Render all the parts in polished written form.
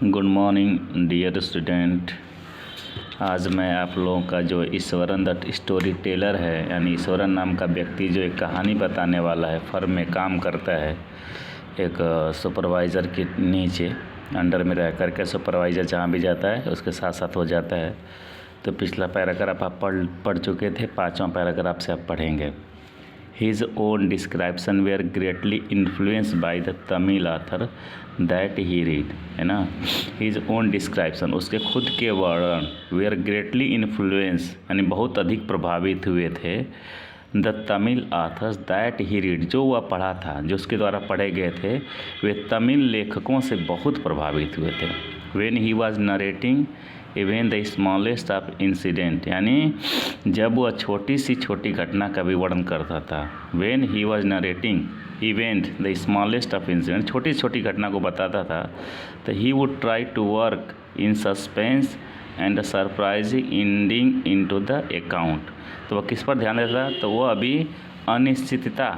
Good morning dear student. आज मैं आप लोगों का जो ईश्वरन द स्टोरी टेलर है, यानी ईश्वरन नाम का व्यक्ति जो एक कहानी बताने वाला है, फर्म में काम करता है एक सुपरवाइज़र के नीचे, अंडर में रह करके सुपरवाइज़र जहाँ भी जाता है उसके साथ साथ हो जाता है। तो पिछला पैराग्राफ आप पढ़ चुके थे, 5वां पैराग्राफ से आप पढ़ेंगे। His own description were greatly influenced by the Tamil author that he read, है ना। His own description, उसके खुद के वर्णन were greatly influenced, यानी बहुत अधिक प्रभावित हुए थे the Tamil authors that he read, जो वह पढ़ा था, जो उसके द्वारा पढ़े गए थे, वे तमिल लेखकों से बहुत प्रभावित हुए थे। When he was narrating even the smallest of incident, यानी जब वह छोटी घटना का भी वर्णन करता था। When he was narrating event the smallest of incident, छोटी घटना को बताता था, तो he would try to work in suspense and surprising ending into the account. तो वह किस पर ध्यान देता था? तो वह अभी अनिश्चितता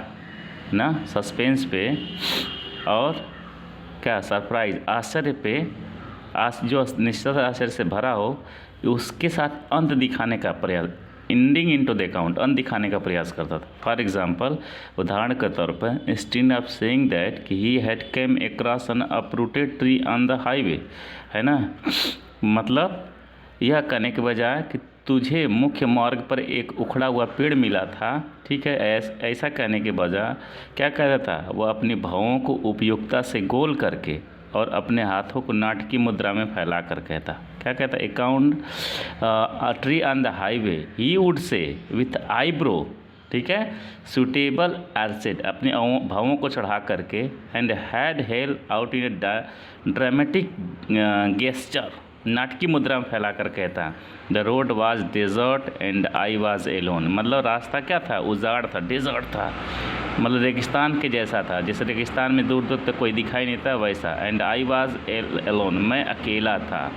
ना, सस्पेंस पे, और क्या सरप्राइज, आश्चर्य पे, जो निश्चित आश्चर्य से भरा हो, उसके साथ अंत दिखाने का प्रयास, एंडिंग इनटू द अकाउंट, अंत दिखाने का प्रयास करता था। फॉर एग्जांपल, उदाहरण के तौर पर, इंस्टेड ऑफ सेइंग दैट कि he had came across N uprooted tree on the highway, है ना, मतलब यह कहने के बजाय कि तुझे मुख्य मार्ग पर एक उखड़ा हुआ पेड़ मिला था, ठीक है, ऐसा कहने के बजाय क्या कहता था? वह अपनी भावों को उपयुक्तता से गोल करके और अपने हाथों को नाटकीय मुद्रा में फैला कर कहता, क्या कहता? Account a tree on the highway, he would say with eyebrow, ठीक है, सूटेबल एसेट, अपने भावों को चढ़ा करके, and had held out in a dramatic gesture, नाटकीय मुद्रा में फैला कर कहता, the road was desert and I was alone, मतलब रास्ता क्या था? उजाड़ था, डेजर्ट था, मतलब रेगिस्तान के जैसा था, जैसे रेगिस्तान में दूर दूर तक कोई दिखाई नहीं था वैसा, एंड आई वाज एलोन, मैं अकेला था,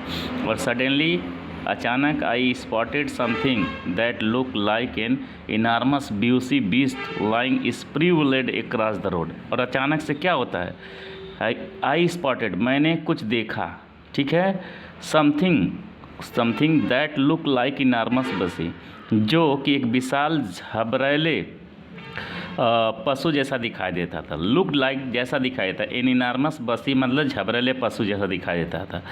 और सडनली अचानक I spotted something that look like an enormous busy beast lying sprawled across the road. और अचानक से क्या होता है? आई स्पॉटेड, मैंने कुछ देखा, ठीक है, something that look like enormous बसी, जो कि एक विशाल झबरेले पशु जैसा दिखाई देता था। लुक लाइक जैसा दिखाई देता, एन इनार्मस बसी मतलब झबरेले पशु जैसा दिखाई देता था।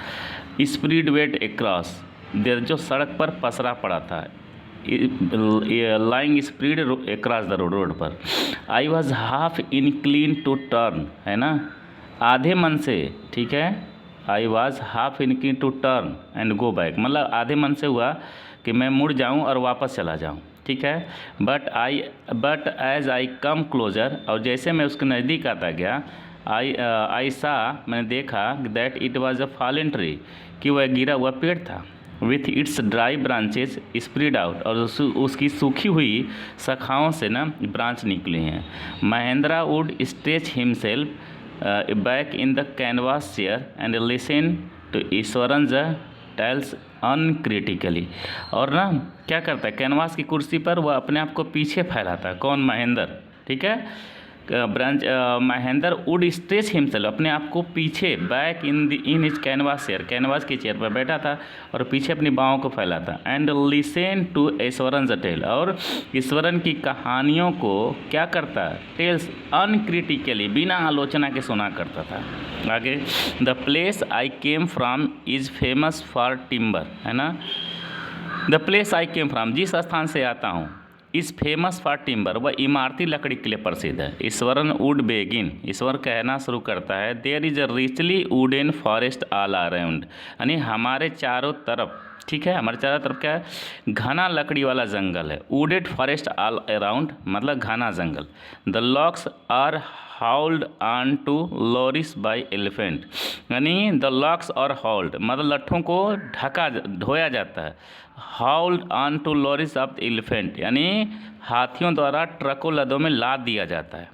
स्प्रीड वेट अक्रॉस देर, जो सड़क पर पसरा पड़ा था, lying spread across the road पर। I was half inclined to turn, है ना, आधे मन से, ठीक है, I was half inclined to turn and go back, मतलब आधे मन से हुआ कि मैं मुड़ जाऊं और वापस चला जाऊं, ठीक है, but as I come closer, और जैसे मैं उसके नज़दीक आता गया, आई सा, मैंने देखा, that it was a fallen tree, कि वह गिरा हुआ पेड़ था, with its dry branches spread out, और उसकी सूखी हुई शाखाओं से ना ब्रांच निकली हैं। Mahendra would stretch himself back in the canvas chair and listen to Eswaran the tales uncritically, और ना क्या करता है? कैनवास की कुर्सी पर वह अपने आप को पीछे फैलाता है। कौन? महेंद्र, ठीक है, महेंद्र वुड स्ट्रेच हिमसेल्फ, अपने आप को पीछे, back in his canvas chair, canvas की चेयर पर बैठा था और पीछे अपनी बाहों को फैलाता, and listen to Eswaran the tale, और ईश्वरन की कहानियों को क्या करता? टेल्स अनक्रिटिकली, बिना आलोचना के सुना करता था। आगे, the place I came from is famous for timber, है ना, the place I came from, जिस स्थान से आता हूँ, इज़ फेमस फॉर टिम्बर, वह इमारती लकड़ी के लिए प्रसिद्ध है। ईश्वरन वुड बेगिन, ईश्वर कहना शुरू करता है, there is a richly wooden forest all around, यानी हमारे चारों तरफ, ठीक है, हमारे चारों तरफ क्या है? घना लकड़ी वाला जंगल है। वुडेड फॉरेस्ट ऑल अराउंड मतलब घना जंगल। The logs are hauled on to lorries by elephant, यानी द लॉक्स और हाउल्ड मतलब लट्ठों को ढोया जाता है। Hauled on to lorries of elephant, यानी हाथियों द्वारा ट्रकों लदों में लाद दिया जाता है।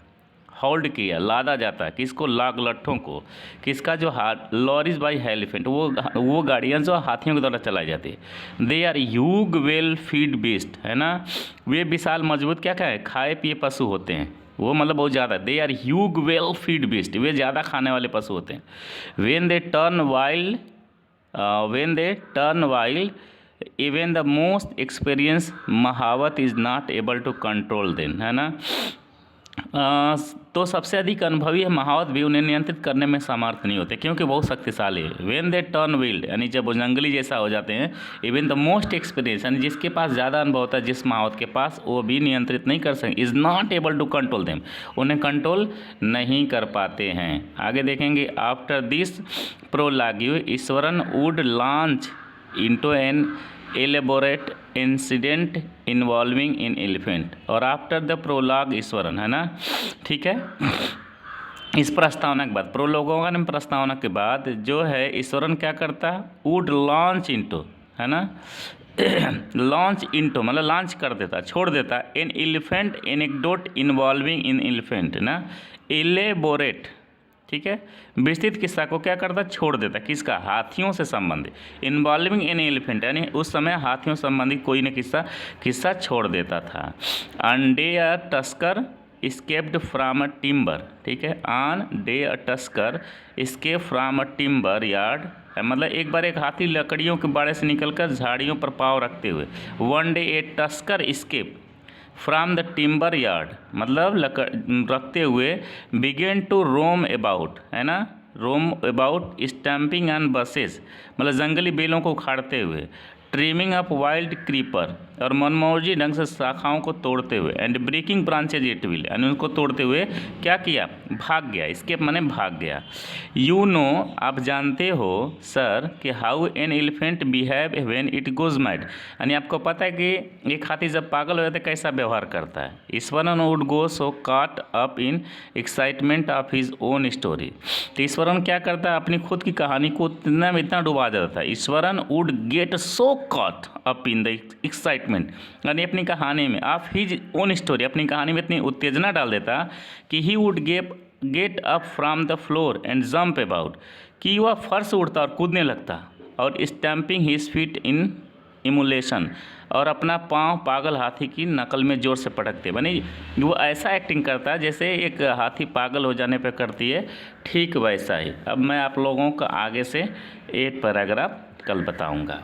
होल्ड किया, लादा जाता है, किसको? लट्ठों को। किसका? जो लॉरीज बाई एलिफेंट, वो गाड़ियाँ जो हाथियों के द्वारा चलाई जाती है। They are huge well fed beast, है ना, वे विशाल मजबूत क्या है? खाए पिए पशु होते हैं। वो मतलब बहुत ज़्यादा, they are huge well fed beast, वे ज़्यादा खाने वाले पशु होते हैं। When they turn wild even the most experience mahout is not able to control them, है ना। तो सबसे अधिक अनुभवी है महावत भी उन्हें नियंत्रित करने में समर्थ नहीं होते, क्योंकि बहुत शक्तिशाली है। वेन दे टर्न विल्ड, यानी जब वो जंगली जैसा हो जाते हैं, इवन द मोस्ट एक्सपीरियंस, यानी जिसके पास ज़्यादा अनुभव होता है जिस महावत के पास, वो भी नियंत्रित नहीं कर सकते, is not able to control them, उन्हें कंट्रोल नहीं कर पाते हैं। आगे देखेंगे, after this prologue Iswaran would launch into an elaborate incident involving an elephant, और आफ्टर द प्रोलॉग ईश्वरन, है ना, ठीक है। इस प्रस्तावना के बाद, प्रोलोगों में प्रस्तावना के बाद जो है ईश्वरन क्या करता है, वुड लॉन्च इनटू, है ना, लॉन्च इनटू मतलब लॉन्च कर देता, छोड़ देता, an elephant anecdote involving an elephant, ना, एलेबोरेट, ठीक है, विस्तृत किस्सा को क्या करता, छोड़ देता, किसका, हाथियों से संबंधित, इन्वॉल्विंग इन एलिफेंट, यानी उस समय हाथियों से संबंधित कोई न किस्सा छोड़ देता था। One day a tusker escaped from a timber, ठीक है, one day a tusker escaped from a timber yard, मतलब एक बार एक हाथी लकड़ियों के बाड़े से निकलकर झाड़ियों पर पाँव रखते हुए, one day A tusker escape from the timber yard, मतलब रखते हुए, बिगेन टू रोम अबाउट, है ना, रोम अबाउट स्टैम्पिंग ऑन बसेस, मतलब जंगली बेलों को उखाड़ते हुए, ट्रिमिंग अप वाइल्ड क्रीपर, और मनमौजी ढंग से शाखाओं को तोड़ते हुए, and breaking branches at will, यानी उनको तोड़ते हुए क्या किया, भाग गया, इसके माने भाग गया। यू नो, आप जानते हो सर, कि how an elephant behave when it goes mad, यानी आपको पता है कि एक हाथी जब पागल हो जाता है कैसा व्यवहार करता है। Eswaran would go so caught up in excitement of his own story, तो ईश्वरन क्या करता है, अपनी खुद की कहानी को इतना डुबा देता था। Eswaran would get so caught up in the excitement, यानी अपनी कहानी में, ऑफ हिज ओन स्टोरी, अपनी कहानी में इतनी उत्तेजना डाल देता कि he would get up from the floor and jump about, कि वह फर्श उड़ता और कूदने लगता, और stamping his feet in emulation, और अपना पाँव पागल हाथी की नकल में जोर से पटकते, यानी वो ऐसा एक्टिंग करता है जैसे एक हाथी पागल हो जाने पर करती है, ठीक वैसा ही। अब मैं आप लोगों को आगे से एक पैराग्राफ कल बताऊंगा।